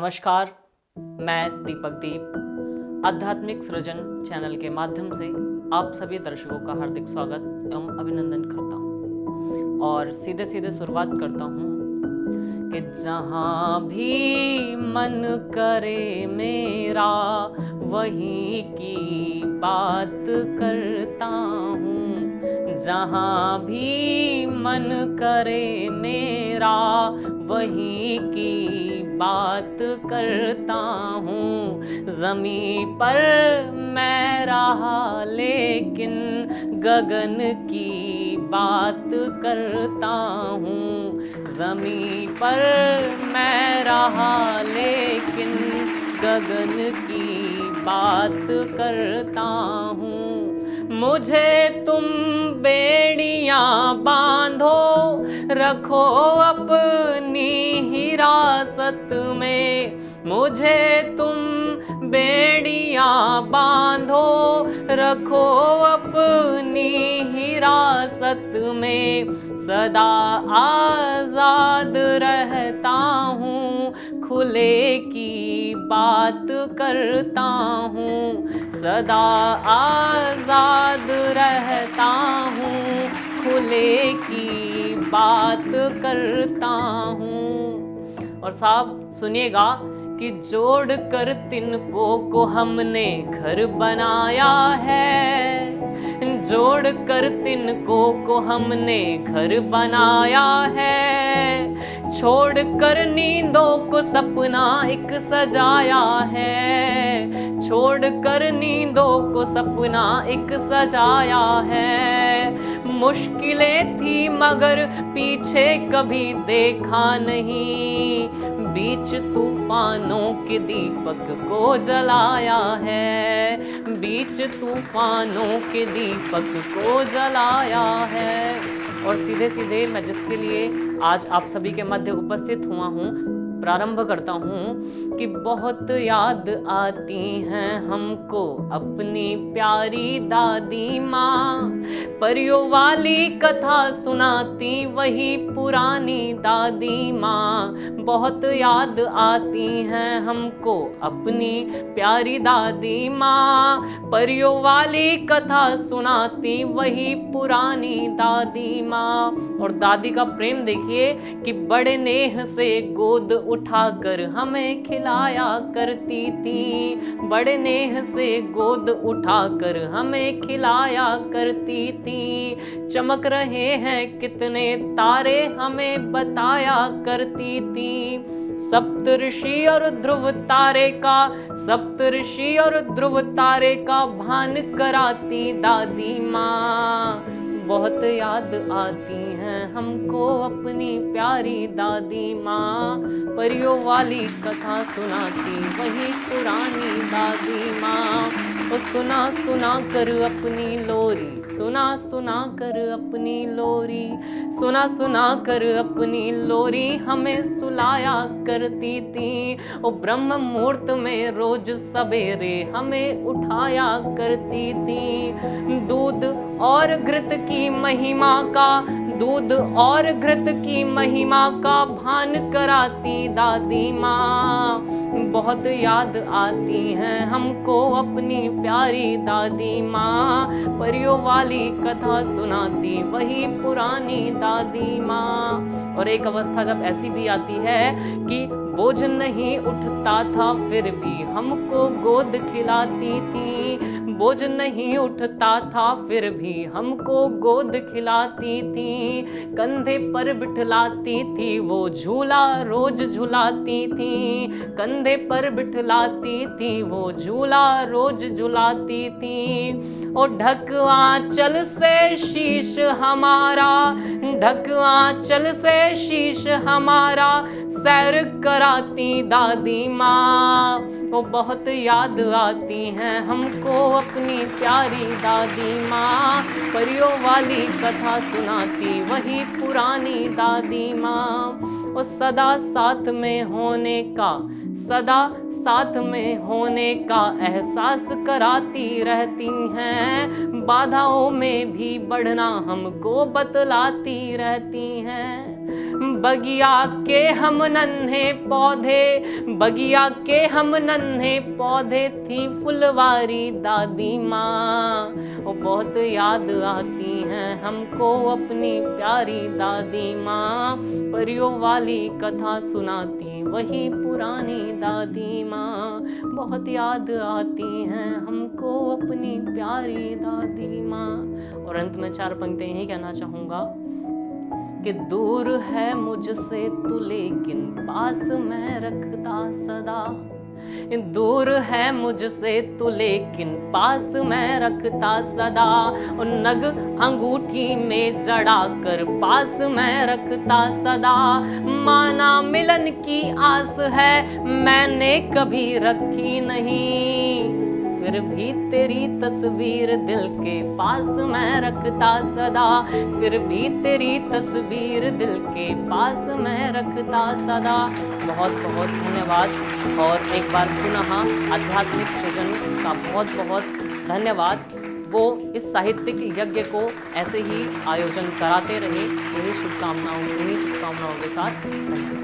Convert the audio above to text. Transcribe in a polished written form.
नमस्कार, मैं दीपक दीप आध्यात्मिक सृजन चैनल के माध्यम से आप सभी दर्शकों का हार्दिक स्वागत एवं अभिनंदन करता हूँ। और सीधे सीधे शुरुआत करता हूँ कि जहाँ भी मन करे मेरा वहीं की बात करता हूँ। जहाँ भी मन करे मेरा वहीं की बात करता हूँ। ज़मीं पर मैं रहा लेकिन गगन की बात करता हूँ। ज़मीं पर मैं रहा लेकिन गगन की बात करता हूँ। मुझे तुम बेड़ियां बांधो, रखो अपनी हिरासत में। मुझे तुम बेड़ियां बांधो, रखो अपनी हिरासत में। सदा आजाद रहता हूँ, खुले की बात करता हूँ। सदा आजाद रहता हूँ, खुले की बात करता हूँ। और साहब सुनिएगा कि जोड़ कर तिनको को हमने घर बनाया है। जोड़ कर तिनको को हमने घर बनाया है। छोड़ कर नींदों को सपना एक सजाया है। छोड़ कर नींदों को सपना एक सजाया है। मुश्किलें थी मगर पीछे कभी देखा नहीं। बीच तूफानों के दीपक को जलाया है। बीच तूफानों के दीपक को जलाया है। और सीधे सीधे मैं जिसके लिए आज आप सभी के मध्य उपस्थित हुआ हूँ, प्रारंभ करता हूँ कि बहुत याद आती हैं हमको अपनी प्यारी दादी माँ। परियों वाली कथा सुनाती वही पुरानी दादी माँ। बहुत याद आती हैं हमको अपनी प्यारी दादी माँ। परियों वाली कथा सुनाती वही पुरानी दादी माँ। और दादी का प्रेम देखिए कि बड़े नेह से गोद उठाकर हमें खिलाया करती थी। बड़े नेह से गोद उठाकर हमें खिलाया करती थी। चमक रहे हैं कितने तारे हमें बताया करती थी। सप्तऋषि और ध्रुव तारे का, सप्तऋषि और ध्रुव तारे का भान कराती दादी माँ। बहुत याद आती हैं हमको अपनी प्यारी दादी माँ। परियों वाली कथा सुनाती वही पुरानी दादी माँ। वो सुना सुना कर अपनी लोरी, सुना सुना कर अपनी लोरी, सुना सुना कर अपनी लोरी हमें सुलाया करती थी। वो ब्रह्म मुहूर्त में रोज सवेरे हमें उठाया करती थी। दूध और घृत की महिमा का, दूध और घृत की महिमा का भान कराती दादी माँ। बहुत याद आती हैं हमको अपनी प्यारी दादी माँ। परियों वाली कथा सुनाती वही पुरानी दादी माँ। और एक अवस्था जब ऐसी भी आती है कि बोझ नहीं उठता था फिर भी हमको गोद खिलाती थी। बोझ नहीं उठता था फिर भी हमको गोद खिलाती थी। कंधे पर बिठलाती थी वो झूला रोज झुलाती थी। कंधे पर बिठलाती थी वो झूला रोज झुलाती थी। और ढक आंचल से शीश हमारा, ढक आंचल से शीश हमारा सैर कराती दादी माँ। वो बहुत याद आती हैं हमको अपनी प्यारी दादी माँ। परियों वाली कथा सुनाती वही पुरानी दादी माँ। वो सदा साथ में होने का, सदा साथ में होने का एहसास कराती रहती हैं। बाधाओं में भी बढ़ना हमको बतलाती रहती हैं। बगिया के हम नन्हे पौधे, बगिया के हम नन्हे पौधे थी फुलवारी दादी माँ। वो बहुत याद आती हैं हमको अपनी प्यारी दादी माँ। परियों वाली कथा सुनाती वही पुरानी दादी माँ। बहुत याद आती हैं हमको अपनी प्यारी दादी माँ। और अंत में 4 पंक्तियां यही कहना चाहूँगा कि दूर है मुझसे तू लेकिन पास मैं रखता सदा। दूर है मुझसे तू लेकिन पास मैं रखता सदा। और नग अंगूठी में जड़ा कर पास मैं रखता सदा। माना मिलन की आस है मैंने कभी रखी नहीं, फिर भी तेरी तस्वीर दिल के पास मैं रखता सदा। फिर भी तेरी तस्वीर दिल के पास मैं रखता सदा। बहुत बहुत धन्यवाद। और एक बार पुनः आध्यात्मिक सृजन का बहुत बहुत धन्यवाद। वो इस साहित्यिक यज्ञ को ऐसे ही आयोजन कराते रहे। यही शुभकामनाओं के साथ धन्यवाद।